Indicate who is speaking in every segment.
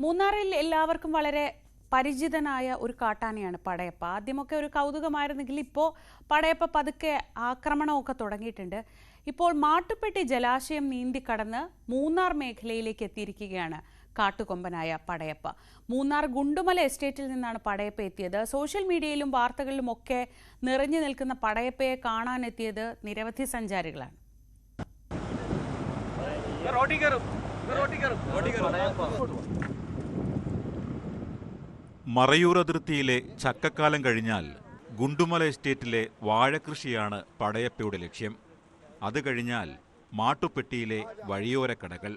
Speaker 1: മൂന്നാറിൽ എല്ലാവർക്കും വളരെ പരിചിതനായ ഒരു കാട്ടാനയാണ് പടയപ്പ. ആദ്യമൊക്കെ ഒരു കൗതുകമായിരുന്നെങ്കിൽ ഇപ്പോൾ പടയപ്പ പതുക്കെ ആക്രമണമൊക്കെ തുടങ്ങിയിട്ടുണ്ട്. ഇപ്പോൾ മാട്ടുപ്പെട്ടി ജലാശയം നീന്തിക്കടന്ന് മൂന്നാർ മേഖലയിലേക്ക് എത്തിയിരിക്കുകയാണ് കാട്ടുകൊമ്പനായ പടയപ്പ. മൂന്നാർ ഗുണ്ടുമല എസ്റ്റേറ്റിൽ നിന്നാണ് പടയപ്പ എത്തിയത്. സോഷ്യൽ മീഡിയയിലും വാർത്തകളിലും ഒക്കെ നിറഞ്ഞു നിൽക്കുന്ന പടയപ്പയെ കാണാനെത്തിയത് നിരവധി സഞ്ചാരികളാണ്.
Speaker 2: മറയൂർ അതിർത്തിയിലെ ചക്കക്കാലം കഴിഞ്ഞാൽ ഗുണ്ടുമല എസ്റ്റേറ്റിലെ വാഴകൃഷിയാണ് പടയപ്പയുടെ ലക്ഷ്യം. അത് കഴിഞ്ഞാൽ മാട്ടുപ്പെട്ടിയിലെ വഴിയോരക്കടകൾ,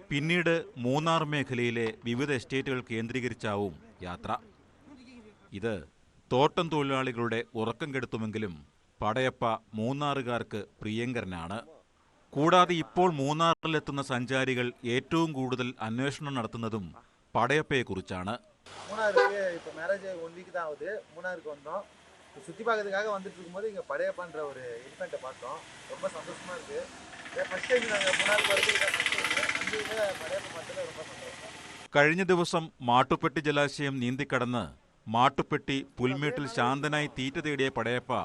Speaker 2: പിന്നീട് മൂന്നാർ മേഖലയിലെ വിവിധ എസ്റ്റേറ്റുകൾ കേന്ദ്രീകരിച്ചാവും യാത്ര. ഇത് തോട്ടം തൊഴിലാളികളുടെ ഉറക്കം കെടുത്തുമെങ്കിലും പടയപ്പ മൂന്നാറുകാർക്ക് പ്രിയങ്കരനാണ്. കൂടാതെ ഇപ്പോൾ മൂന്നാറിലെത്തുന്ന സഞ്ചാരികൾ ഏറ്റവും കൂടുതൽ അന്വേഷണം നടത്തുന്നതും പടയപ്പയെക്കുറിച്ചാണ്.
Speaker 3: மூணாருக்கு இப்போ மேரேஜ் 1 வீக் தான் ஆகுது. மூணாருக்கு வந்தோம். சுற்றி பார்க்கறதுக்காக வந்துட்டு இருக்கும்போது இங்கே படையப்பான்ற ஒரு எலிஃபெண்ட்டை பார்த்தோம். ரொம்ப சந்தோஷமா இருக்கு. ஃபர்ஸ்ட் டைம் நாங்கள் மூணாருக்கு வரது ஃபர்ஸ்ட் டைம். அங்கே படையப்பா பார்த்தது ரொம்ப சந்தோஷம்.
Speaker 2: കഴിഞ്ഞ ദിവസം മാട്ടുപ്പെട്ടി ജലാശയം നീന്തിക്കടന്ന് മാട്ടുപ്പെട്ടി പുൽമേട്ടിൽ ശാന്തനായി തീറ്റ തേടിയ പടയപ്പ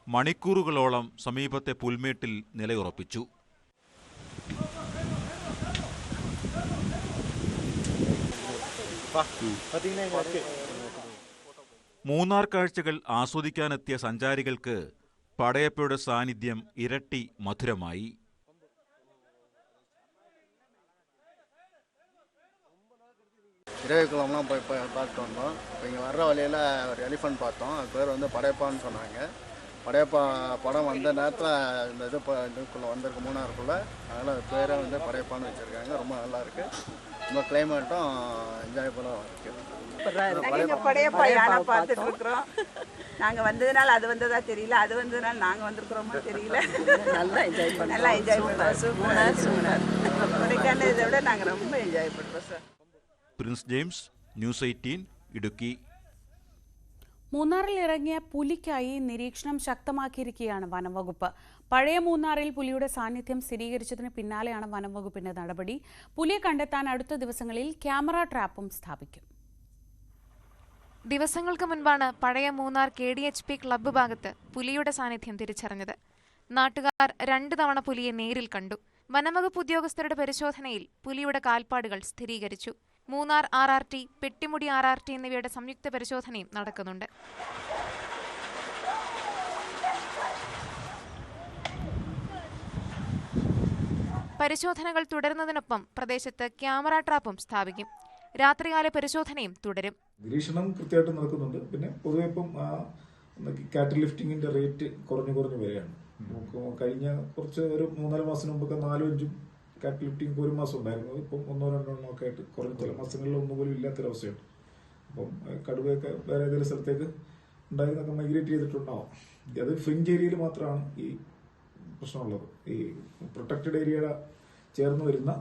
Speaker 2: മണിക്കൂറുകളോളം സമീപത്തെ പുൽമേട്ടിൽ നിലയുറപ്പിച്ചു. മൂന്നാർ കാഴ്ചകൾ ആസ്വദിക്കാനെത്തിയ സഞ്ചാരികൾക്ക് പടയപ്പയുടെ സാന്നിധ്യം ഇരട്ടി മധുരമായി.
Speaker 3: இரவிக்குளம்லாம் போய் பார்த்துட்டு வந்தோம். இப்போ இங்கே வர்ற வழியில் ஒரு எலிஃபெண்ட் பார்த்தோம். அது பேர் வந்து படையப்பான்னு சொன்னாங்க. படையப்பா படம் வந்த நேரத்தில் இந்த இதுக்குள்ளே வந்திருக்கு மூணாருக்குள்ளே. அதனால் அது பேரை வந்து படையப்பான்னு வச்சுருக்காங்க. ரொம்ப நல்லா இருக்குது. ரொம்ப கிளைமேட்டும் என்ஜாயபுளாக இருக்குது.
Speaker 4: படையப்பா யானை பார்த்துட்டு இருக்கிறோம். நாங்கள் வந்ததுனால அது வந்ததா தெரியல, அது வந்ததுனால நாங்கள் வந்திருக்கிறோமோ தெரியல. நல்லா என்ஜாய் பண்ணுறோம். சூப்பர். கொடைக்கானல் இதை விட நாங்கள் ரொம்ப என்ஜாய் பண்ணுறோம் sir.
Speaker 2: Prince James, news 18, Idukki.
Speaker 1: മൂന്നാറിൽ ഇറങ്ങിയ പുലിക്കായി നിരീക്ഷണം ശക്തമാക്കിയിരിക്കുകയാണ് വനംവകുപ്പ്. പഴയ മൂന്നാറിൽ പുലിയുടെ സാന്നിധ്യം സ്ഥിരീകരിച്ചതിന് പിന്നാലെയാണ് വനംവകുപ്പിന്റെ നടപടി. പുലിയെ കണ്ടെത്താൻ അടുത്ത ദിവസങ്ങളിൽ ക്യാമറ ട്രാപ്പും സ്ഥാപിക്കും.
Speaker 5: ദിവസങ്ങൾക്ക് മുൻപാണ് പഴയ മൂന്നാർ KDHP ക്ലബ്ബ് ഭാഗത്ത് പുലിയുടെ സാന്നിധ്യം തിരിച്ചറിഞ്ഞത്. നാട്ടുകാർ 2 തവണ പുലിയെ നേരിൽ കണ്ടു. വനംവകുപ്പ് ഉദ്യോഗസ്ഥരുടെ പരിശോധനയിൽ പുലിയുടെ കാൽപ്പാടുകൾ സ്ഥിരീകരിച്ചു. മൂന്നാർ RRT, പെട്ടിമുടി RRT എന്നിവയുടെ സംയുക്ത പരിശോധനയും നടക്കുന്നുണ്ട്. പരിശോധനകൾ തുടരുന്നതിനൊപ്പം പ്രദേശത്ത് ക്യാമറ ട്രാപ്പും സ്ഥാപിക്കും. രാത്രികാല പരിശോധനയും തുടരും.
Speaker 6: നിരീക്ഷണം കൃത്യമായിട്ട് നടക്കുന്നുണ്ട്. പിന്നെ പൊതുവെ ഇപ്പം കാറ്റിൽ ലിഫ്റ്റിങ്ങിന്റെ റേറ്റ് കുറഞ്ഞു വരികയാണ്. കഴിഞ്ഞ ഒരു 3-4 മാസം മുമ്പൊക്കെ 4-5 കാറ്റ് ലിഫ്റ്റിംഗ് ഒരു മാസം ഉണ്ടായിരുന്നു. ഇപ്പം 1-2 ഒക്കെ ആയിട്ട് കുറഞ്ഞ ചില മാസങ്ങളിൽ ഒന്നുപോലും ഇല്ലാത്തൊരവസ്ഥയുണ്ട്. അപ്പം കടുവയൊക്കെ വേറെ ഏതെങ്കിലും സ്ഥലത്തേക്ക് ഉണ്ടായിരുന്നൊക്കെ മൈഗ്രേറ്റ് ചെയ്തിട്ടുണ്ടാവും. അത് ഫ്രിഞ്ച് ഏരിയയിൽ മാത്രമാണ് ഈ പ്രശ്നമുള്ളത്. ഈ പ്രൊട്ടക്റ്റഡ് ഏരിയയുടെ ചേർന്ന് വരുന്ന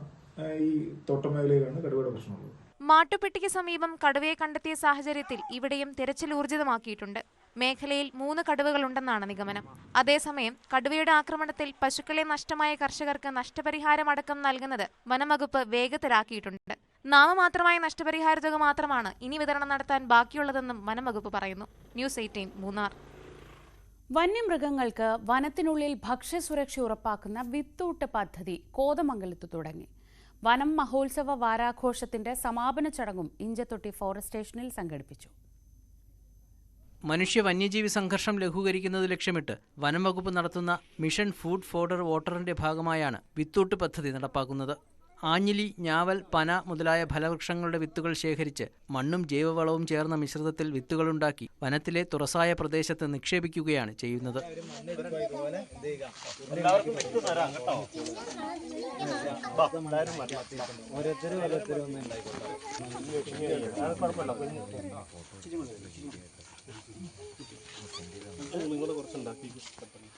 Speaker 6: ഈ തോട്ടമേഖലയിലാണ് കടുവയുടെ പ്രശ്നമുള്ളത്.
Speaker 5: മാട്ടുപ്പെട്ടിക്ക് സമീപം കടുവയെ കണ്ടെത്തിയ സാഹചര്യത്തിൽ ഇവിടെയും തിരച്ചിൽ ഊർജിതമാക്കിയിട്ടുണ്ട്. മേഖലയിൽ 3 കടുവകളുണ്ടെന്നാണ് നിഗമനം. അതേസമയം കടുവയുടെ ആക്രമണത്തിൽ പശുക്കളെ നഷ്ടമായ കർഷകർക്ക് നഷ്ടപരിഹാരമടക്കം നൽകുന്നത് വനംവകുപ്പ് വേഗത്തിലാക്കിയിട്ടുണ്ട്. നാമമാത്രമായ നഷ്ടപരിഹാര തുക മാത്രമാണ് ഇനി വിതരണം നടത്താൻ ബാക്കിയുള്ളതെന്നും വനംവകുപ്പ് പറയുന്നു. ന്യൂസ് 18 മൂന്നാർ.
Speaker 1: വന്യമൃഗങ്ങൾക്ക് വനത്തിനുള്ളിൽ ഭക്ഷ്യസുരക്ഷ ഉറപ്പാക്കുന്ന വിത്തൂട്ട് പദ്ധതി കോതമംഗലത്ത് തുടങ്ങി. വനം മഹോത്സവ വാരാഘോഷത്തിന്റെ സമാപന ചടങ്ങും ഇഞ്ചത്തൊട്ടി ഫോറസ്റ്റ് സ്റ്റേഷനിൽ സംഘടിപ്പിച്ചു.
Speaker 7: മനുഷ്യ വന്യജീവി സംഘർഷം ലഘൂകരിക്കുന്നത് ലക്ഷ്യമിട്ട് വനംവകുപ്പ് നടത്തുന്ന മിഷൻ ഫുഡ് ഫോഡർ വാട്ടറിന്റെ ഭാഗമായാണ് വിത്തൂട്ട് പദ്ധതി നടപ്പാക്കുന്നത്. ആഞ്ഞിലി, ഞാവൽ, പന മുതലായ ഫലവൃക്ഷങ്ങളുടെ വിത്തുകൾ ശേഖരിച്ച് മണ്ണും ജൈവവളവും ചേർന്ന മിശ്രിതത്തിൽ വിത്തുകളുണ്ടാക്കി വനത്തിലെ തുറസായ പ്രദേശത്ത് നിക്ഷേപിക്കുകയാണ് ചെയ്യുന്നത്.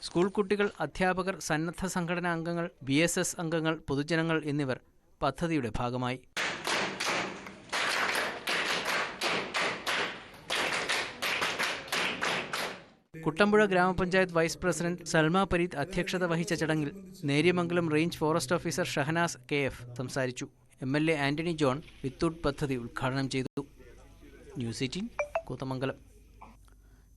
Speaker 7: സ്കൂൾ കുട്ടികൾ, അധ്യാപകർ, സന്നദ്ധ സംഘടനാ അംഗങ്ങൾ, BSS അംഗങ്ങൾ, പൊതുജനങ്ങൾ എന്നിവർ പദ്ധതിയുടെ ഭാഗമായി. കുട്ടമ്പുഴ ഗ്രാമപഞ്ചായത്ത് വൈസ് പ്രസിഡന്റ് സൽമ പരീത് അധ്യക്ഷത വഹിച്ച ചടങ്ങിൽ Neriyamangalam range forest officer Shahanas KF സംസാരിച്ചു. MLA ആന്റണി ജോൺ വിത്തൂട്ട് പദ്ധതി ഉദ്ഘാടനം ചെയ്തു. ന്യൂസ് 18 കൂത്തമംഗലം.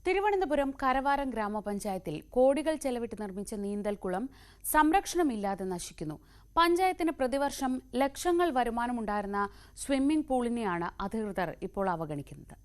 Speaker 1: തിരുവനന്തപുരം കരവാരം ഗ്രാമപഞ്ചായത്തിൽ കോടികൾ ചെലവിട്ട് നിർമ്മിച്ച നീന്തൽക്കുളം സംരക്ഷണമില്ലാതെ നശിക്കുന്നു. പഞ്ചായത്തിന് പ്രതിവർഷം ലക്ഷങ്ങൾ വരുമാനമുണ്ടായിരുന്ന സ്വിമ്മിംഗ് പൂളിനെയാണ് അധികൃതർ ഇപ്പോൾ അവഗണിക്കുന്നത്.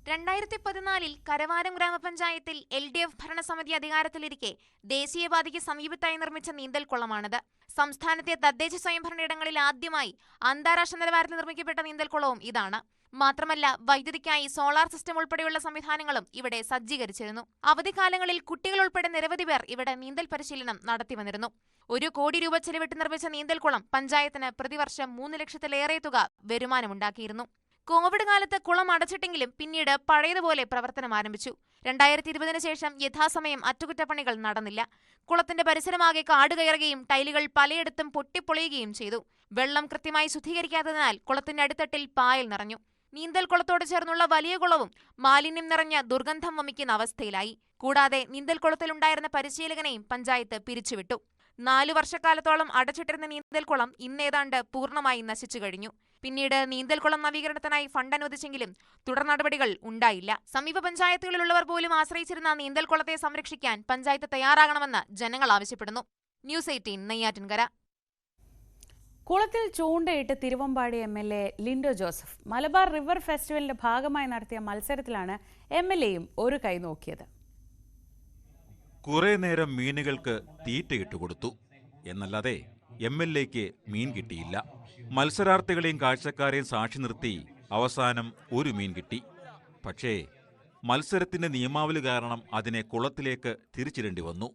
Speaker 5: 2014 കരവാരം ഗ്രാമപഞ്ചായത്തിൽ LDF ഭരണസമിതി അധികാരത്തിലിരിക്കെ ദേശീയപാതയ്ക്ക് സമീപത്തായി നിർമ്മിച്ച നീന്തൽക്കുളമാണിത്. സംസ്ഥാനത്തെ തദ്ദേശ സ്വയംഭരണയിടങ്ങളിൽ ആദ്യമായി അന്താരാഷ്ട്ര നിലവാരത്തിൽ നിർമ്മിക്കപ്പെട്ട നീന്തൽക്കുളവും ഇതാണ്. മാത്രമല്ല, വൈദ്യുതിക്കായി സോളാർ സിസ്റ്റം ഉൾപ്പെടെയുള്ള സംവിധാനങ്ങളും ഇവിടെ സജ്ജീകരിച്ചിരുന്നു. അവധിക്കാലങ്ങളിൽ കുട്ടികൾ ഉൾപ്പെടെ നിരവധി പേർ ഇവിടെ നീന്തൽ പരിശീലനം നടത്തിവന്നിരുന്നു. 1 കോടി രൂപ ചെലവിട്ട് നിർമ്മിച്ച നീന്തൽക്കുളം പഞ്ചായത്തിന് പ്രതിവർഷം 3 ലക്ഷത്തിലേറെ തുക വരുമാനമുണ്ടാക്കിയിരുന്നു. കോവിഡ് കാലത്ത് കുളം അടച്ചിട്ടെങ്കിലും പിന്നീട് പഴയതുപോലെ പ്രവർത്തനം ആരംഭിച്ചു. 2020 ശേഷം യഥാസമയം അറ്റകുറ്റപ്പണികൾ നടന്നില്ല. കുളത്തിന്റെ പരിസരമാകെ കാട് കയറുകയും ടൈലുകൾ പലയിടത്തും പൊട്ടിപ്പൊളിയുകയും ചെയ്തു. വെള്ളം കൃത്യമായി ശുദ്ധീകരിക്കാത്തതിനാൽ കുളത്തിന്റെ അടിത്തട്ടിൽ പായൽ നിറഞ്ഞു. നീന്തൽ കുളത്തോട് ചേർന്നുള്ള വലിയ കുളവും മാലിന്യം നിറഞ്ഞ ദുർഗന്ധം വമിക്കുന്ന അവസ്ഥയിലായി. കൂടാതെ നീന്തൽ കുളത്തിലുണ്ടായിരുന്ന പരിശീലകനെയും പഞ്ചായത്ത് പിരിച്ചുവിട്ടു. 4 വർഷക്കാലത്തോളം അടച്ചിട്ടിരുന്ന നീന്തൽക്കുളം ഇന്നേതാണ്ട് പൂർണ്ണമായി നശിച്ചു കഴിഞ്ഞു. പിന്നീട് നീന്തൽക്കുളം നവീകരണത്തിനായി ഫണ്ട് അനുവദിച്ചെങ്കിലും തുടർ നടപടികൾ ഉണ്ടായില്ല. സമീപ പഞ്ചായത്തുകളിലുള്ളവർ പോലും ആശ്രയിച്ചിരുന്ന നീന്തൽക്കുളത്തെ സംരക്ഷിക്കാൻ പഞ്ചായത്ത് തയ്യാറാകണമെന്ന് ജനങ്ങൾ ആവശ്യപ്പെടുന്നു. ന്യൂസ് 18 നെയ്യാറ്റിൻകര.
Speaker 1: കുളത്തിൽ ചൂണ്ടയിട്ട് തിരുവമ്പാടി MLA ലിൻഡോ ജോസഫ്. മലബാർ റിവർ ഫെസ്റ്റിവലിന്റെ ഭാഗമായി നടത്തിയ മത്സരത്തിലാണ് MLAയും ഒരു കൈ നോക്കിയത്.
Speaker 2: കുറെ നേരം മീനുകൾക്ക് തീറ്റയിട്ട് കൊടുത്തു എന്നല്ലാതെ MLAയ്ക്ക് മീൻ കിട്ടിയില്ല. മത്സരാർത്ഥികളെയും കാഴ്ചക്കാരെയും സാക്ഷി നിർത്തി അവസാനം ഒരു മീൻ കിട്ടി. പക്ഷേ മത്സരത്തിന്റെ നിയമാവലി കാരണം അതിനെ കുളത്തിലേക്ക് തിരിച്ചിടേണ്ടി വന്നു.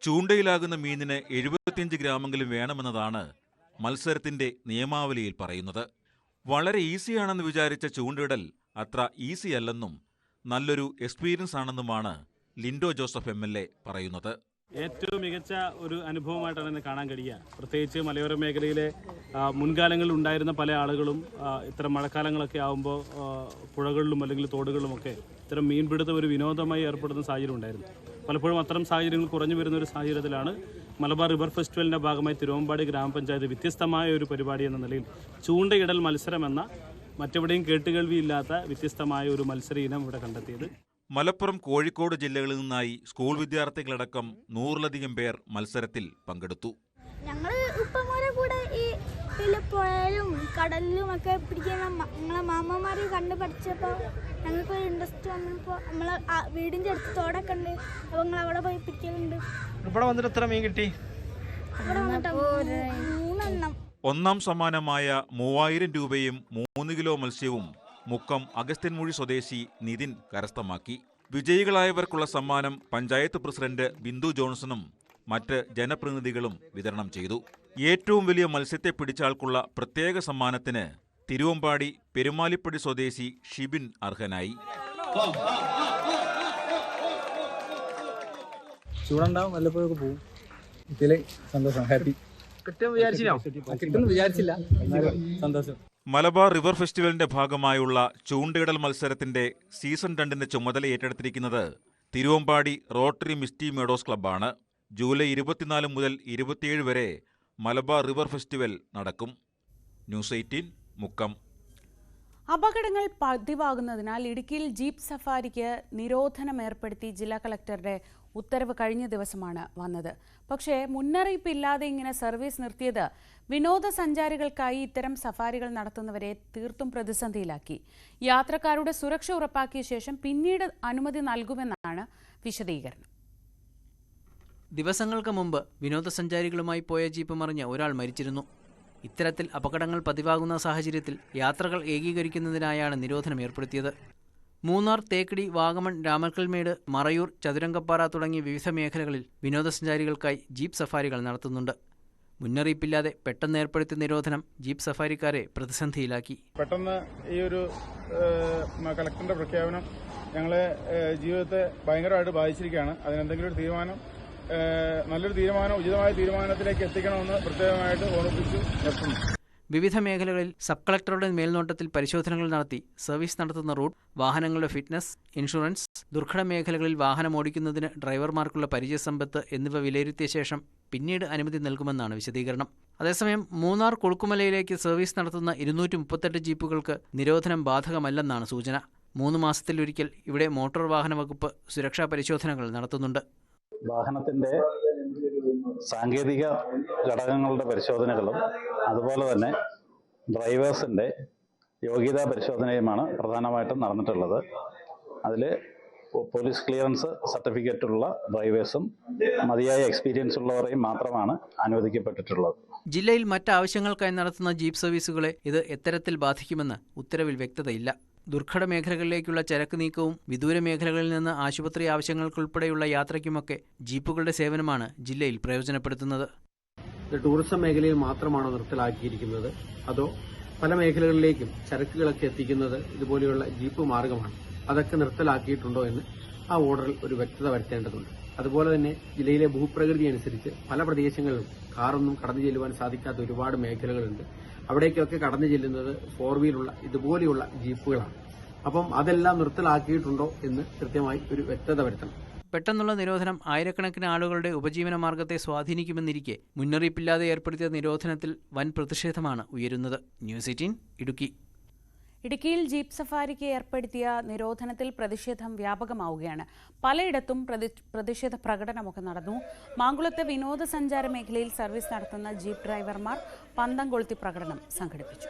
Speaker 2: ചൂണ്ടയിലാകുന്ന മീനിന് 75 ഗ്രാമെങ്കിലും വേണമെന്നതാണ് മത്സരത്തിന്റെ നിയമാവലിയിൽ പറയുന്നത്. വളരെ ഈസിയാണെന്ന് വിചാരിച്ച ചൂണ്ടയിടൽ അത്ര ഈസി അല്ലെന്നും നല്ലൊരു എക്സ്പീരിയൻസ് ആണെന്നുമാണ് ലിൻഡോ ജോസഫ് MLA പറയുന്നത്.
Speaker 8: ഏറ്റവും മികച്ച ഒരു അനുഭവമായിട്ടാണ് എന്നെ കാണാൻ കഴിയുക. പ്രത്യേകിച്ച് മലയോര മേഖലയിലെ മുൻകാലങ്ങളിൽ ഉണ്ടായിരുന്ന പല ആളുകളും ഇത്തരം മഴക്കാലങ്ങളൊക്കെ ആകുമ്പോൾ പുഴകളിലും അല്ലെങ്കിൽ തോടുകളിലുമൊക്കെ ഇത്തരം മീൻപിടുത്തം ഒരു വിനോദമായി ഏർപ്പെടുന്ന സാഹചര്യം ഉണ്ടായിരുന്നു. പലപ്പോഴും അത്തരം സാഹചര്യങ്ങൾ കുറഞ്ഞു വരുന്ന ഒരു സാഹചര്യത്തിലാണ് മലബാർ റിവർ ഫെസ്റ്റിവലിൻ്റെ ഭാഗമായി തിരുവമ്പാടി ഗ്രാമപഞ്ചായത്ത് വ്യത്യസ്തമായ ഒരു പരിപാടി എന്ന നിലയിൽ ചൂണ്ടയിടൽ മത്സരം എന്ന മറ്റെവിടെയും കേട്ടുകേൾവിയില്ലാത്ത വ്യത്യസ്തമായ ഒരു മത്സര ഇനം ഇവിടെ കണ്ടെത്തിയത്.
Speaker 2: മലപ്പുറം, കോഴിക്കോട് ജില്ലകളിൽ നിന്നായി സ്കൂൾ വിദ്യാർത്ഥികളടക്കം 100-ലധികം പേർ മത്സരത്തിൽ പങ്കെടുത്തു.
Speaker 9: ഞങ്ങൾ ഉപ്പമാരെ കൂടെ ഈ പുഴയിലും കടലിലും ഒക്കെ പിടിക്കുന്ന നമ്മളെ മാമ്മമാരെ കണ്ട് പഠിച്ചപ്പോൾ ഞങ്ങൾക്ക് ഒരു ഇൻട്രസ്റ്റ് വന്നപ്പോൾ നമ്മളെ വീടിൻ്റെ അടുത്ത് തോടൊക്കെ ഉണ്ട്. അപ്പോൾ ഞങ്ങൾ അവിടെ പോയി പിടിക്കലുണ്ട്.
Speaker 10: ഇവിടെ വന്നിട്ട് എത്ര മീൻ കിട്ടി?
Speaker 9: ഇവിടെ വന്നിട്ട് 3 എണ്ണം.
Speaker 2: ഒന്നാം സമ്മാനമായ 3000 രൂപയും 3 കിലോ മത്സ്യവും മുക്കം അഗസ്ത്യൻമൂഴി സ്വദേശി നിതിൻ കരസ്ഥമാക്കി. വിജയികളായവർക്കുള്ള സമ്മാനം പഞ്ചായത്ത് പ്രസിഡന്റ് ബിന്ദു ജോൺസണും മറ്റ് ജനപ്രതിനിധികളും വിതരണം ചെയ്തു. ഏറ്റവും വലിയ മത്സ്യത്തെ പിടിച്ച ആൾക്കുള്ള പ്രത്യേക സമ്മാനത്തിന് തിരുവമ്പാടി പെരുമാലിപ്പടി സ്വദേശി ഷിബിൻ അർഹനായി.
Speaker 10: ചൂടുണ്ടാവും, വല്ലപ്പോഴൊക്കെ പോകും. ഇതിലെ സന്തോഷം, ഹാപ്പി. കിട്ടുമെന്ന് വിചാരിച്ചില്ല, സന്തോഷം.
Speaker 2: മലബാർ റിവർ ഫെസ്റ്റിവലിന്റെ ഭാഗമായുള്ള ചൂണ്ടയിടൽ മത്സരത്തിന്റെ സീസൺ 2ന്റെ ചുമതല ഏറ്റെടുത്തിരിക്കുന്നത് തിരുവമ്പാടി റോട്ടറി മിസ്റ്റി മേഡോസ് ക്ലബ്ബാണ്. ജൂലൈ 24 മുതൽ 27 വരെ മലബാർ റിവർ ഫെസ്റ്റിവൽ നടക്കും. ന്യൂസ് 18 മുക്കം.
Speaker 1: അപകടങ്ങൾ പതിവാകുന്നതിനാൽ ഇടുക്കിയിൽ ജീപ്പ് സഫാരിക്ക് നിരോധനം ഏർപ്പെടുത്തി ജില്ലാ കളക്ടറുടെ ഉത്തരവ് കഴിഞ്ഞ ദിവസമാണ് വന്നത്. പക്ഷേ മുന്നറിയിപ്പില്ലാതെ ഇങ്ങനെ സർവീസ് നിർത്തിയത് വിനോദസഞ്ചാരികൾക്കായി ഇത്തരം സഫാരികൾ നടത്തുന്നവരെ തീർത്തും പ്രതിസന്ധിയിലാക്കി. യാത്രക്കാരുടെ സുരക്ഷ ഉറപ്പാക്കിയ ശേഷം പിന്നീട് അനുമതി നൽകുമെന്നാണ് വിശദീകരണം.
Speaker 7: ദിവസങ്ങൾക്ക് മുമ്പ് വിനോദസഞ്ചാരികളുമായി പോയ ജീപ്പ് മറിഞ്ഞ് ഒരാൾ മരിച്ചിരുന്നു. ഇത്തരത്തിൽ അപകടങ്ങൾ പതിവാകുന്ന സാഹചര്യത്തിൽ യാത്രകൾ ഏകീകരിക്കുന്നതിനായാണ് നിരോധനം ഏർപ്പെടുത്തിയത്. മൂന്നാർ, തേക്കടി, വാഗമൺ, രാമക്കൽമേട്, മറയൂർ, ചതുരംഗപ്പാറ തുടങ്ങിയ വിവിധ മേഖലകളിൽ വിനോദസഞ്ചാരികൾക്കായി ജീപ്പ് സഫാരികൾ നടത്തുന്നുണ്ട്. മുന്നറിയിപ്പില്ലാതെ പെട്ടെന്ന് ഏർപ്പെടുത്തിയ നിരോധനം ജീപ്പ് സഫാരിക്കാരെ പ്രതിസന്ധിയിലാക്കി.
Speaker 11: പെട്ടെന്ന് ഈ ഒരു കളക്ടറിന്റെ പ്രഖ്യാപനം ഞങ്ങളെ ജീവിതത്തെ ഭയങ്കരമായിട്ട് ബാധിച്ചിരിക്കുകയാണ്. അതിനെന്തെങ്കിലും ഒരു തീരുമാനം, നല്ലൊരു തീരുമാനം, ഉചിതമായ തീരുമാനത്തിലേക്ക് എത്തിക്കണമെന്ന് പ്രത്യേകമായിട്ട് ഓർമ്മിപ്പിച്ചു നിർത്തുന്നു.
Speaker 7: വിവിധ മേഖലകളിൽ സബ് കളക്ടറുടെ മേൽനോട്ടത്തിൽ പരിശോധനകൾ നടത്തി സർവീസ് നടത്തുന്ന റൂട്ട്, വാഹനങ്ങളുടെ ഫിറ്റ്നസ്, ഇൻഷുറൻസ്, ദുർഘട മേഖലകളിൽ വാഹനം ഓടിക്കുന്നതിന് ഡ്രൈവർമാർക്കുള്ള പരിചയസമ്പത്ത് എന്നിവ വിലയിരുത്തിയ ശേഷം പിന്നീട് അനുമതി നൽകുമെന്നാണ് വിശദീകരണം. അതേസമയം മൂന്നാർ കൊളുക്കുമലയിലേക്ക് സർവീസ് നടത്തുന്ന 238 ജീപ്പുകൾക്ക് നിരോധനം ബാധകമല്ലെന്നാണ് സൂചന. 3 മാസത്തിലൊരിക്കൽ ഇവിടെ മോട്ടോർ വാഹന വകുപ്പ് സുരക്ഷാ പരിശോധനകൾ നടത്തുന്നുണ്ട്.
Speaker 12: വാഹനത്തിൻ്റെ സാങ്കേതിക ഘടകങ്ങളുടെ പരിശോധനകളും അതുപോലെ തന്നെ ഡ്രൈവേഴ്സിൻ്റെ യോഗ്യതാ പരിശോധനയുമാണ് പ്രധാനമായിട്ടും നടന്നിട്ടുള്ളത്. അതിൽ പോലീസ് ക്ലിയറൻസ് സർട്ടിഫിക്കറ്റുള്ള ഡ്രൈവേഴ്സും മതിയായ എക്സ്പീരിയൻസ് ഉള്ളവരെയും മാത്രമാണ് അനുവദിക്കപ്പെട്ടിട്ടുള്ളത്.
Speaker 7: ജില്ലയിൽ മറ്റാവശ്യങ്ങൾക്കായി നടത്തുന്ന ജീപ്പ് സർവീസുകളെ ഇത് എത്തരത്തിൽ ബാധിക്കുമെന്ന് ഉത്തരവിൽ വ്യക്തതയില്ല. ദുർഘട മേഖലകളിലേക്കുള്ള ചരക്ക് നീക്കവും വിദൂര മേഖലകളിൽ നിന്ന് ആശുപത്രി ആവശ്യങ്ങൾക്കുൾപ്പെടെയുള്ള യാത്രയ്ക്കുമൊക്കെ ജീപ്പുകളുടെ സേവനമാണ് ജില്ലയിൽ പ്രയോജനപ്പെടുത്തുന്നത്.
Speaker 13: ടൂറിസം മേഖലയിൽ മാത്രമാണോ നിർത്തലാക്കിയിരിക്കുന്നത്, അതോ പല മേഖലകളിലേക്കും ചരക്കുകളൊക്കെ എത്തിക്കുന്നത് ഇതുപോലെയുള്ള ജീപ്പ് മാർഗമാണ്? അതൊക്കെ നിർത്തലാക്കിയിട്ടുണ്ടോ എന്ന് ആ ഓർഡറിൽ ഒരു വ്യക്തത വരുത്തേണ്ടതുണ്ട്. അതുപോലെ തന്നെ ജില്ലയിലെ ഭൂപ്രകൃതി അനുസരിച്ച് പല പ്രദേശങ്ങളിലും കാറൊന്നും കടന്നു ചെല്ലുവാൻ സാധിക്കാത്ത ഒരുപാട് മേഖലകളുണ്ട്. അവിടേക്കൊക്കെ കടന്നു ചെല്ലുന്നത് 4 വീലുള്ള ഇതുപോലെയുള്ള ജീപ്പുകളാണ്. അപ്പം അതെല്ലാം നിർത്തലാക്കിയിട്ടുണ്ടോ എന്ന് കൃത്യമായി ഒരു വ്യക്തത വരുത്തണം.
Speaker 7: പെട്ടെന്നുള്ള നിരോധനം ആയിരക്കണക്കിന് ആളുകളുടെ ഉപജീവന മാർഗത്തെ സ്വാധീനിക്കുമെന്നിരിക്കെ മുന്നറിയിപ്പില്ലാതെ ഏർപ്പെടുത്തിയ നിരോധനത്തിൽ വൻ പ്രതിഷേധമാണ് ഉയരുന്നത്. ന്യൂസ് 18 ഇടുക്കി.
Speaker 1: ഇടുക്കിയിൽ ജീപ്പ് സഫാരിക്ക് ഏർപ്പെടുത്തിയ നിരോധനത്തിൽ പ്രതിഷേധം വ്യാപകമാവുകയാണ്. പലയിടത്തും പ്രതിഷേധ പ്രകടനമൊക്കെ നടന്നു. മാങ്കുളത്ത് വിനോദസഞ്ചാര മേഖലയിൽ സർവീസ് നടത്തുന്ന ജീപ്പ് ഡ്രൈവർമാർ പന്തം കൊളുത്തി പ്രകടനം സംഘടിപ്പിച്ചു.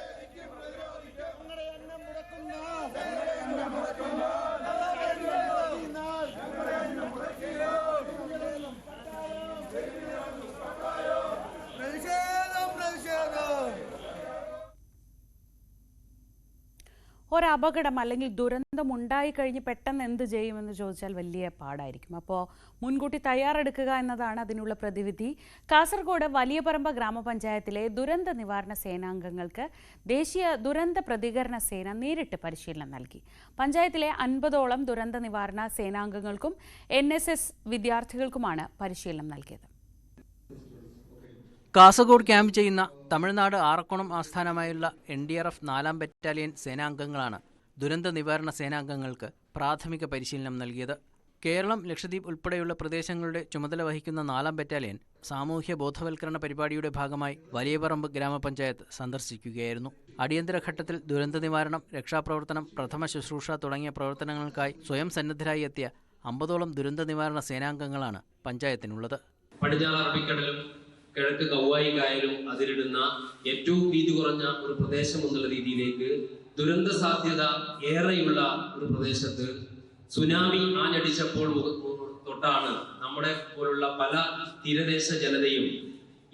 Speaker 1: ഒരപകടം അല്ലെങ്കിൽ ദുരന്തം ഉണ്ടായിക്കഴിഞ്ഞ് പെട്ടെന്ന് എന്ത് ചെയ്യുമെന്ന് ചോദിച്ചാൽ വലിയ പാടായിരിക്കും. അപ്പോൾ മുൻകൂട്ടി തയ്യാറെടുക്കുക എന്നതാണ് അതിനുള്ള പ്രതിവിധി. കാസർഗോഡ് വലിയപറമ്പ് ഗ്രാമപഞ്ചായത്തിലെ ദുരന്ത നിവാരണ സേനാംഗങ്ങൾക്ക് ദേശീയ ദുരന്ത പ്രതികരണ സേന നേരിട്ട് പരിശീലനം നൽകി. പഞ്ചായത്തിലെ 50ഓളം ദുരന്ത നിവാരണ സേനാംഗങ്ങൾക്കും NSS വിദ്യാർത്ഥികൾക്കുമാണ് പരിശീലനം നൽകിയത്.
Speaker 7: കാസർഗോഡ് ക്യാമ്പ് ചെയ്യുന്ന തമിഴ്നാട് ആറക്കോണം ആസ്ഥാനമായുള്ള NDRF 4ാം ബറ്റാലിയൻ സേനാംഗങ്ങളാണ് ദുരന്ത നിവാരണ സേനാംഗങ്ങൾക്ക് പ്രാഥമിക പരിശീലനം നൽകിയത്. കേരളം, ലക്ഷദ്വീപ് ഉൾപ്പെടെയുള്ള പ്രദേശങ്ങളുടെ ചുമതല വഹിക്കുന്ന 4ാം ബറ്റാലിയൻ സാമൂഹ്യ ബോധവൽക്കരണ പരിപാടിയുടെ ഭാഗമായി വലിയപറമ്പ് ഗ്രാമപഞ്ചായത്ത് സന്ദർശിക്കുകയായിരുന്നു. അടിയന്തര ഘട്ടത്തിൽ ദുരന്ത നിവാരണം, രക്ഷാപ്രവർത്തനം, പ്രഥമ ശുശ്രൂഷ തുടങ്ങിയ പ്രവർത്തനങ്ങൾക്കായി സ്വയം സന്നദ്ധരായി എത്തിയ 50ഓളം ദുരന്ത നിവാരണ സേനാംഗങ്ങളാണ് പഞ്ചായത്തിനുള്ളത്.
Speaker 14: പടിഞ്ഞാറ് അറബിക്കടലും കിഴക്ക് കൗവായി കായലും അതിരിടുന്ന ഏറ്റവും വീതി കുറഞ്ഞ ഒരു പ്രദേശം എന്നുള്ള രീതിയിലേക്ക് ദുരന്ത സാധ്യത ഏറെയുള്ള ഒരു പ്രദേശത്ത് സുനാമി ആഞ്ഞടിച്ചപ്പോൾ തൊട്ടാണ് നമ്മുടെ പോലുള്ള പല തീരദേശ ജനതയും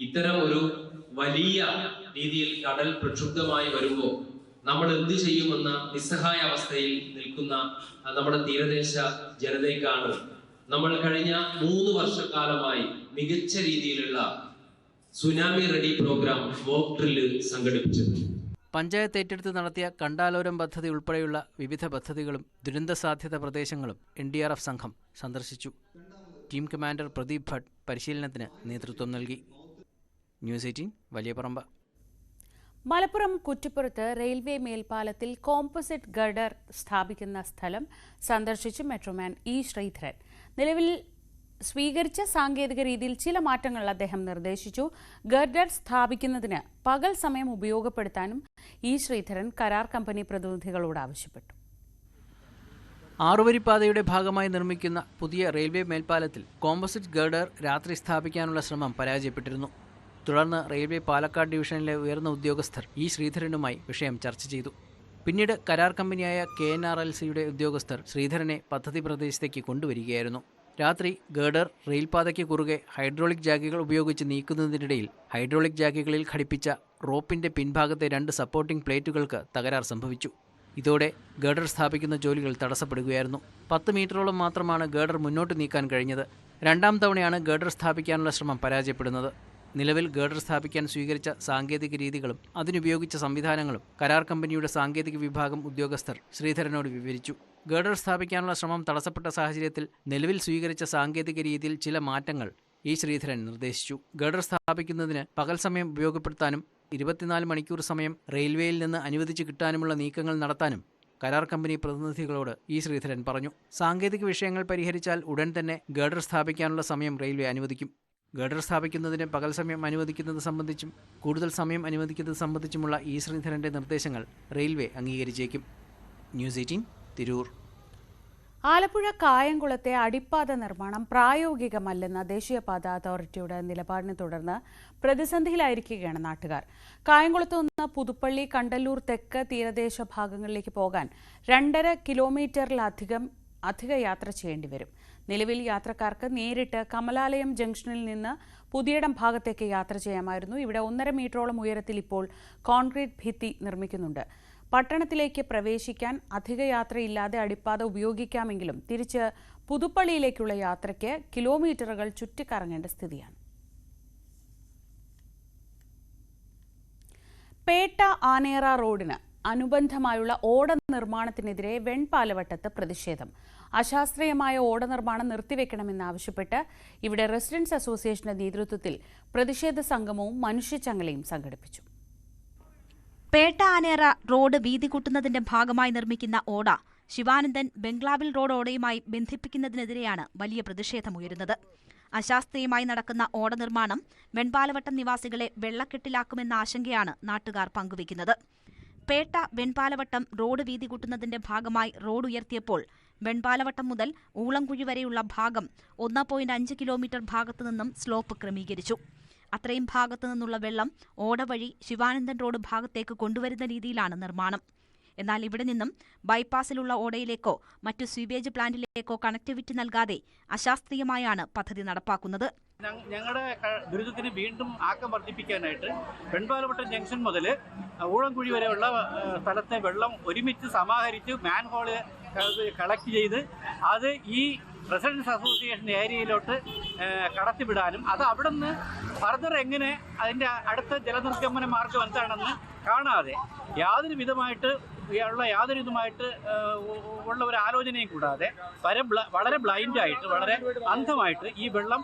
Speaker 14: ഇത്തരം ഒരു വലിയ രീതിയിൽ കടൽ പ്രക്ഷുബ്ധമായി വരുമ്പോൾ നമ്മൾ എന്ത് ചെയ്യുമെന്ന നിസ്സഹായ അവസ്ഥയിൽ നിൽക്കുന്ന നമ്മുടെ തീരദേശ ജനതയ്ക്കാണ് നമ്മൾ കഴിഞ്ഞ 3 വർഷക്കാലമായി മികച്ച രീതിയിലുള്ള tsunami ready programme mock drill സംഘടിപ്പിച്ചത്.
Speaker 7: പഞ്ചായത്ത് ഏറ്റെടുത്ത് നടത്തിയ കണ്ടാലോരം പദ്ധതി ഉൾപ്പെടെയുള്ള വിവിധ പദ്ധതികളും ദുരന്ത സാധ്യത പ്രദേശങ്ങളും NDRF സംഘം സന്ദർശിച്ചു. ടീം കമാൻഡർ പ്രദീപ് ഭട്ട് പരിശീലനത്തിന് നേതൃത്വം നൽകി. ന്യൂസ് 18 വലിയപറമ്പ്.
Speaker 1: മലപ്പുറം കുറ്റിപ്പുറത്ത് റെയിൽവേ മേൽപ്പാലത്തിൽ കോമ്പോസിറ്റ് ഗർഡർ സ്ഥാപിക്കുന്ന സ്ഥലം സന്ദർശിച്ച് മെട്രോമാൻ E. ശ്രീധരൻ. നിലവിൽ സ്വീകരിച്ച സാങ്കേതിക രീതിയിൽ ചില മാറ്റങ്ങൾ അദ്ദേഹം നിർദ്ദേശിച്ചു. ഗർഡർ സ്ഥാപിക്കുന്നതിന് പകൽ സമയം ഉപയോഗപ്പെടുത്താനും E. ശ്രീധരൻ കരാർ കമ്പനി പ്രതിനിധികളോട് ആവശ്യപ്പെട്ടു.
Speaker 7: 6-വരിപ്പാതയുടെ ഭാഗമായി നിർമ്മിക്കുന്ന പുതിയ റെയിൽവേ മേൽപ്പാലത്തിൽ കോമ്പോസിറ്റ് ഗർഡർ രാത്രി സ്ഥാപിക്കാനുള്ള ശ്രമം പരാജയപ്പെട്ടിരുന്നു. തുടർന്ന് റെയിൽവേ പാലക്കാട് ഡിവിഷനിലെ ഉയർന്ന ഉദ്യോഗസ്ഥർ E. ശ്രീധരനുമായി വിഷയം ചർച്ച ചെയ്തു. പിന്നീട് കരാർ കമ്പനിയായ KNRLCയുടെ ഉദ്യോഗസ്ഥർ ശ്രീധരനെ പദ്ധതി പ്രദേശത്തേക്ക് കൊണ്ടുവരികയായിരുന്നു. രാത്രി ഗർഡർ റെയിൽപാതയ്ക്ക് കുറുകെ ഹൈഡ്രോളിക് ജാക്കികൾ ഉപയോഗിച്ച് നീക്കുന്നതിനിടയിൽ ഹൈഡ്രോളിക് ജാക്കികളിൽ ഘടിപ്പിച്ച റോപ്പിന്റെ പിൻഭാഗത്തെ 2 സപ്പോർട്ടിംഗ് പ്ലേറ്റുകൾക്ക് തകരാർ സംഭവിച്ചു. ഇതോടെ ഗർഡർ സ്ഥാപിക്കുന്ന ജോലികൾ തടസ്സപ്പെടുകയായിരുന്നു. 10 മീറ്ററോളം മാത്രമാണ് ഗർഡർ മുന്നോട്ട് നീക്കാൻ കഴിഞ്ഞത്. 2ാം തവണയാണ് ഗർഡർ സ്ഥാപിക്കാനുള്ള ശ്രമം പരാജയപ്പെടുന്നത്. നിലവിൽ ഗർഡർ സ്ഥാപിക്കാൻ സ്വീകരിച്ച സാങ്കേതിക രീതികളും അതിനുപയോഗിച്ച സംവിധാനങ്ങളും കരാർ കമ്പനിയുടെ സാങ്കേതിക വിഭാഗം ഉദ്യോഗസ്ഥർ ശ്രീധരനോട് വിവരിച്ചു. ഗർഡർ സ്ഥാപിക്കാനുള്ള ശ്രമം തടസ്സപ്പെട്ട സാഹചര്യത്തിൽ നിലവിൽ സ്വീകരിച്ച സാങ്കേതിക രീതിയിൽ ചില മാറ്റങ്ങൾ ഇ ശ്രീധരൻ നിർദ്ദേശിച്ചു. ഗർഡർ സ്ഥാപിക്കുന്നതിന് പകൽ സമയം ഉപയോഗപ്പെടുത്താനും 24 മണിക്കൂർ സമയം റെയിൽവേയിൽ നിന്ന് അനുവദിച്ചു കിട്ടാനുമുള്ള നീക്കങ്ങൾ നടത്താനും കരാർ കമ്പനി പ്രതിനിധികളോട് ഇ ശ്രീധരൻ പറഞ്ഞു. സാങ്കേതിക വിഷയങ്ങൾ പരിഹരിച്ചാൽ ഉടൻ തന്നെ ഗർഡർ സ്ഥാപിക്കാനുള്ള സമയം റെയിൽവേ അനുവദിക്കും. ഗർഡർ സ്ഥാപിക്കുന്നതിന് പകൽ സമയം അനുവദിക്കുന്നത് സംബന്ധിച്ചും കൂടുതൽ സമയം അനുവദിക്കുന്നത് സംബന്ധിച്ചുമുള്ള ഇ ശ്രീധരന്റെ നിർദ്ദേശങ്ങൾ റെയിൽവേ അംഗീകരിച്ചേക്കും. ന്യൂസ് 18 തിരൂർ.
Speaker 1: ആലപ്പുഴ കായംകുളത്തെ അടിപ്പാത നിർമ്മാണം പ്രായോഗികമല്ലെന്ന ദേശീയപാത അതോറിറ്റിയുടെ നിലപാടിനെ തുടർന്ന് പ്രതിസന്ധിയിലായിരിക്കുകയാണ് നാട്ടുകാർ. കായംകുളത്ത് നിന്ന് പുതുപ്പള്ളി, കണ്ടല്ലൂർ തെക്ക് തീരദേശ ഭാഗങ്ങളിലേക്ക് പോകാൻ 2.5 കിലോമീറ്ററിലധികം യാത്ര ചെയ്യേണ്ടി വരും. നിലവിൽ യാത്രക്കാർക്ക് നേരിട്ട് കമലാലയം ജംഗ്ഷനിൽ നിന്ന് പുതിയിടം ഭാഗത്തേക്ക് യാത്ര ചെയ്യാമായിരുന്നു. ഇവിടെ 1.5 മീറ്ററോളം ഉയരത്തിൽ ഇപ്പോൾ കോൺക്രീറ്റ് ഭിത്തി നിർമ്മിക്കുന്നുണ്ട്. പട്ടണത്തിലേക്ക് പ്രവേശിക്കാൻ അധിക യാത്രയില്ലാതെ അടിപ്പാത ഉപയോഗിക്കാമെങ്കിലും തിരിച്ച് പുതുപ്പള്ളിയിലേക്കുള്ള യാത്രയ്ക്ക് കിലോമീറ്ററുകൾ ചുറ്റിക്കറങ്ങേണ്ട സ്ഥിതിയാണ്. പേട്ട ആനേറ റോഡിന് അനുബന്ധമായുള്ള ഓട നിർമ്മാണത്തിനെതിരെ വെൺപാലവട്ടത്ത് പ്രതിഷേധം. അശാസ്ത്രീയമായ ഓട നിർമ്മാണം നിർത്തിവെക്കണമെന്നാവശ്യപ്പെട്ട് ഇവിടെ റെസിഡൻസ് അസോസിയേഷന്റെ നേതൃത്വത്തിൽ പ്രതിഷേധ സംഗമവും മനുഷ്യച്ചങ്ങലയും സംഘടിപ്പിച്ചു.
Speaker 15: പേട്ട ആനേറ റോഡ് വീതി കൂട്ടുന്നതിന്റെ ഭാഗമായി നിർമ്മിക്കുന്ന ഓട ശിവാനന്ദൻ ബംഗ്ലാവിൽ റോഡ് ഓടയുമായി ബന്ധിപ്പിക്കുന്നതിനെതിരെയാണ് വലിയ പ്രതിഷേധമുയരുന്നത്. അശാസ്ത്രീയമായി നടക്കുന്ന ഓട നിർമ്മാണം വെൺപാലവട്ടം നിവാസികളെ വെള്ളക്കെട്ടിലാക്കുമെന്ന ആശങ്കയാണ് നാട്ടുകാർ പങ്കുവയ്ക്കുന്നത്. പേട്ട വെൺപാലവട്ടം റോഡ് വീതി കൂട്ടുന്നതിന്റെ ഭാഗമായി റോഡ് ഉയർത്തിയപ്പോൾ വെൺപാലവട്ടം മുതൽ ഊളംകുഴി വരെയുള്ള ഭാഗം 1.5 കിലോമീറ്റർ ഭാഗത്തു നിന്നും സ്ലോപ്പ് ക്രമീകരിച്ചു. അത്രയും ഭാഗത്തു നിന്നുള്ള വെള്ളം ഓട വഴി ശിവാനന്ദൻ റോഡ് ഭാഗത്തേക്ക് കൊണ്ടുവരുന്ന രീതിയിലാണ് നിർമ്മാണം. എന്നാൽ ഇവിടെ നിന്നും ബൈപ്പാസിലുള്ള ഓടയിലേക്കോ മറ്റു സ്വീവേജ് പ്ലാന്റിലേക്കോ കണക്ടിവിറ്റി നൽകാതെ അശാസ്ത്രീയമായാണ് പദ്ധതി നടപ്പാക്കുന്നത്.
Speaker 16: ഞങ്ങളുടെ ദുരിതത്തിന് വീണ്ടും ആക്കം വർദ്ധിപ്പിക്കാനായിട്ട് വെൺപാലവട്ടം ജംഗ്ഷൻ മുതൽ ഊളംകുഴി വരെയുള്ള സ്ഥലത്തെ വെള്ളം ഒരുമിച്ച് സമാഹരിച്ച് മാൻഹോള് കളക്ട് ചെയ്ത് അത് ഈ റെസിഡൻസ് അസോസിയേഷൻ ഏരിയയിലോട്ട് കടത്തിവിടാനും അത് അവിടെ നിന്ന് ഫർദർ എങ്ങനെ അതിൻ്റെ അടുത്ത ജലനിർഗമന മാർഗം എന്താണെന്ന് കാണാതെ യാതൊരു വിധമായിട്ട് ഉള്ള ഒരു ആലോചനയും കൂടാതെ വളരെ ബ്ലൈൻഡായിട്ട് വളരെ അന്ധമായിട്ട് ഈ വെള്ളം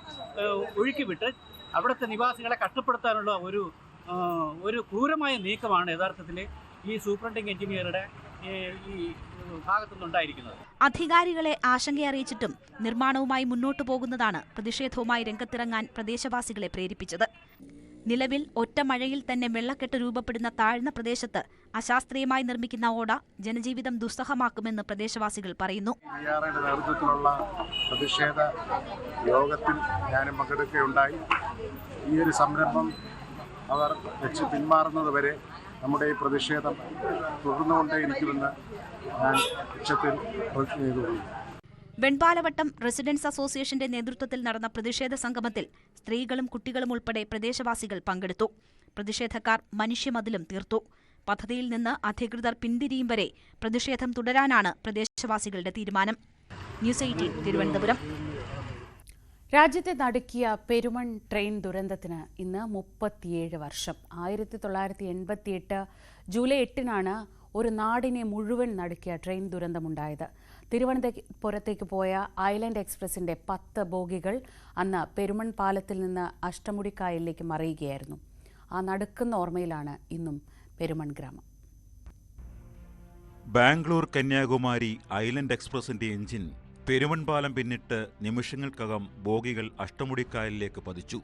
Speaker 16: ഒഴുക്കിവിട്ട് അവിടുത്തെ നിവാസികളെ കഷ്ടപ്പെടുത്താനുള്ള ഒരു ക്രൂരമായ നീക്കമാണ് യഥാർത്ഥത്തിൽ ഈ സൂപ്രണ്ടിംഗ് എഞ്ചിനീയറുടെ ഈ ഭാഗത്തുനിന്നുണ്ടായിരിക്കുന്നത്.
Speaker 15: അധികാരികളെ ആശങ്കയറിയിച്ചിട്ടും നിർമ്മാണവുമായി മുന്നോട്ടു പോകുന്നതാണ് പ്രതിഷേധവുമായി രംഗത്തിറങ്ങാൻ പ്രദേശവാസികളെ പ്രേരിപ്പിച്ചത്. നിലവിൽ ഒറ്റ മഴയിൽ തന്നെ വെള്ളക്കെട്ട് രൂപപ്പെടുന്ന താഴ്ന്ന പ്രദേശത്ത് അശാസ്ത്രീയമായി നിർമ്മിക്കുന്ന ഓട ജനജീവിതം ദുസ്സഹമാക്കുമെന്ന് പ്രദേശവാസികൾ പറയുന്നു.
Speaker 17: നേതൃത്വത്തിലുള്ള പ്രതിഷേധ യോഗത്തിൽ ഞാനും പങ്കെടുക്കുകയുണ്ടായി. ഈ ഒരു സംരംഭം അവർ വെച്ച് പിന്മാറുന്നതുവരെ നമ്മുടെ ഈ പ്രതിഷേധം തുടർന്നുകൊണ്ടേയിരിക്കുമെന്ന് ഞാൻ ഉച്ചത്തിൽ പ്രതിജ്ഞ ചെയ്തുകൊള്ളുന്നു.
Speaker 15: വെൺപാലവട്ടം റെസിഡൻസ് അസോസിയേഷന്റെ നേതൃത്വത്തിൽ നടന്ന പ്രതിഷേധ സംഗമത്തിൽ സ്ത്രീകളും കുട്ടികളും ഉൾപ്പെടെ പ്രദേശവാസികൾ പങ്കെടുത്തു. പ്രതിഷേധക്കാർ മനുഷ്യമതിലും തീർത്തു. പദ്ധതിയിൽ നിന്ന് അധികൃതർ പിന്തിരിയും വരെ പ്രതിഷേധം തുടരാനാണ് പ്രദേശവാസികളുടെ തീരുമാനം. ന്യൂസ് 18 തിരുവനന്തപുരം.
Speaker 1: രാജ്യത്തെ നടുക്കിയ പെരുമൺ ട്രെയിൻ ദുരന്തത്തിന് ഇന്ന് 37 വർഷം. 1988 ജൂലൈ 8-നാണ് ഒരു നാടിനെ മുഴുവൻ നടുക്കിയ ട്രെയിൻ ദുരന്തമുണ്ടായത്. തിരുവനന്തപുരത്തേക്ക് പോയ ഐലൻഡ് എക്സ്പ്രസിന്റെ 10 ബോഗികൾ അന്ന് പെരുമൺ പാലത്തിൽ നിന്ന് അഷ്ടമുടിക്കായലിലേക്ക് മറിയുകയായിരുന്നു. ആ നടുക്കുന്ന ഓർമ്മയിലാണ് ഇന്നും പെരുമൺ ഗ്രാമം.
Speaker 2: ബാംഗ്ലൂർ കന്യാകുമാരി ഐലൻഡ് എക്സ്പ്രസിന്റെ എഞ്ചിൻ പെരുമൺ പാലം പിന്നിട്ട് നിമിഷങ്ങൾക്കകം ബോഗികൾ അഷ്ടമുടിക്കായലിലേക്ക് പതിച്ചു.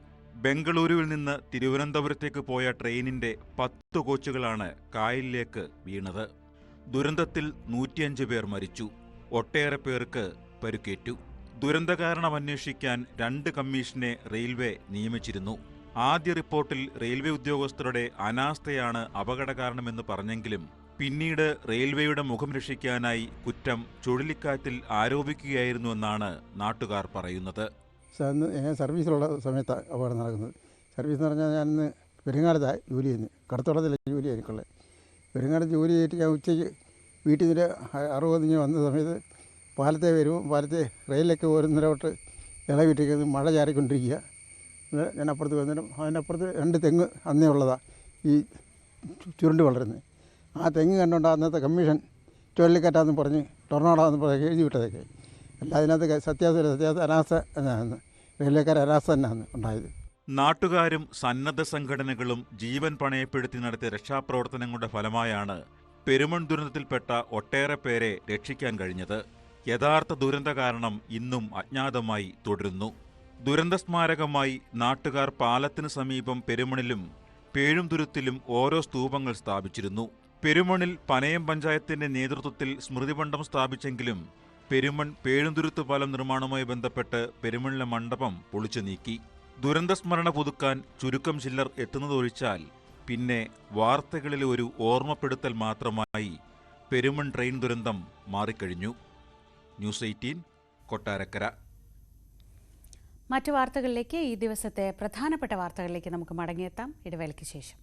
Speaker 2: ബംഗളൂരുവിൽ നിന്ന് തിരുവനന്തപുരത്തേക്ക് പോയ ട്രെയിനിന്റെ 10 കോച്ചുകളാണ് കായലിലേക്ക് വീണത്. ദുരന്തത്തിൽ 105 പേർ മരിച്ചു. ഒട്ടേറെ പേർക്ക് പരുക്കേറ്റു. ദുരന്ത കാരണം അന്വേഷിക്കാൻ 2 കമ്മീഷനെ റെയിൽവേ നിയമിച്ചിരുന്നു. ആദ്യ റിപ്പോർട്ടിൽ റെയിൽവേ ഉദ്യോഗസ്ഥരുടെ അനാസ്ഥയാണ് അപകട കാരണമെന്ന് പറഞ്ഞെങ്കിലും പിന്നീട് റെയിൽവേയുടെ മുഖം രക്ഷിക്കാനായി കുറ്റം ചുഴലിക്കാറ്റിൽ ആരോപിക്കുകയായിരുന്നുവെന്നാണ് നാട്ടുകാർ പറയുന്നത്.
Speaker 18: സർവീസിലുള്ള സമയത്താണ് അപകടം നടക്കുന്നത്. സർവീസ് എന്ന് പറഞ്ഞാൽ ഞാൻ പെരുങ്ങാലത്താണ് ജോലി ചെയ്യുന്നത്. കടത്തോളത്തിലെ ജോലി എനിക്കുള്ളത്. പെരുങ്ങാലത്ത് ജോലി ചെയ്തിട്ട് ഞാൻ ഉച്ചയ്ക്ക് വീട്ടിൽ നിന്ന് 60 വന്ന സമയത്ത് പാലത്തെ റെയിലൊക്കെ ഓരോന്നരോട്ട് ഇളവിട്ടിരിക്കുന്നത് മഴ ചാറിക്കൊണ്ടിരിക്കുക. ഞാൻ അപ്പുറത്ത് വന്നിട്ടും അതിനപ്പുറത്ത് 2 തെങ്ങ് അന്നേ ഉള്ളതാണ് ഈ ചുരുണ്ട് വളരുന്നത്. ആ തെങ്ങ് കണ്ടുകൊണ്ട് അന്നത്തെ കമ്മീഷൻ ചുഴലിക്കാറ്റാന്ന് പറഞ്ഞ് ടൊർണാഡോന്ന് പറഞ്ഞ് എഴുതി വിട്ടതൊക്കെ. അല്ല അതിനകത്ത് അനാസ്ഥ എന്നാണ്. റെയിൽവേക്കാർ അരാസ തന്നെയാണ് ഉണ്ടായത്.
Speaker 2: നാട്ടുകാരും സന്നദ്ധ സംഘടനകളും ജീവൻ പണയപ്പെടുത്തി നടത്തിയ രക്ഷാപ്രവർത്തനങ്ങളുടെ ഫലമായാണ് പെരുമൺ ദുരന്തത്തിൽപ്പെട്ട ഒട്ടേറെ പേരെ രക്ഷിക്കാൻ കഴിഞ്ഞത്. യഥാർത്ഥ ദുരന്ത കാരണം ഇന്നും അജ്ഞാതമായി തുടരുന്നു. ദുരന്ത സ്മാരകമായി നാട്ടുകാർ പാലത്തിന് സമീപം പെരുമണിലും പേഴുംതുരുത്തിലും ഓരോ സ്തൂപങ്ങൾ സ്ഥാപിച്ചിരുന്നു. പെരുമണിൽ പനയം പഞ്ചായത്തിന്റെ നേതൃത്വത്തിൽ സ്മൃതിമണ്ഡപം സ്ഥാപിച്ചെങ്കിലും പെരുമൺ പേഴുംതുരുത്ത് പാലം നിർമ്മാണവുമായി ബന്ധപ്പെട്ട് പെരുമണിലെ മണ്ഡപം പൊളിച്ചു നീക്കി. ദുരന്തസ്മരണ പുതുക്കാൻ ചുരുക്കം ചില്ലർ എത്തുന്നതൊഴിച്ചാൽ പിന്നെ വാർത്തകളിലെ ഒരു ഓർമ്മപ്പെടുത്തൽ മാത്രമായി പെരുമൺ ട്രെയിൻ ദുരന്തം മാറിക്കഴിഞ്ഞു. ന്യൂസ് 18 കൊട്ടാരക്കര.
Speaker 1: മറ്റു വാർത്തകളിലേക്ക്, ഈ ദിവസത്തെ പ്രധാനപ്പെട്ട വാർത്തകളിലേക്ക് നമുക്ക് മടങ്ങിയെത്താം ഇടവേളയ്ക്ക് ശേഷം.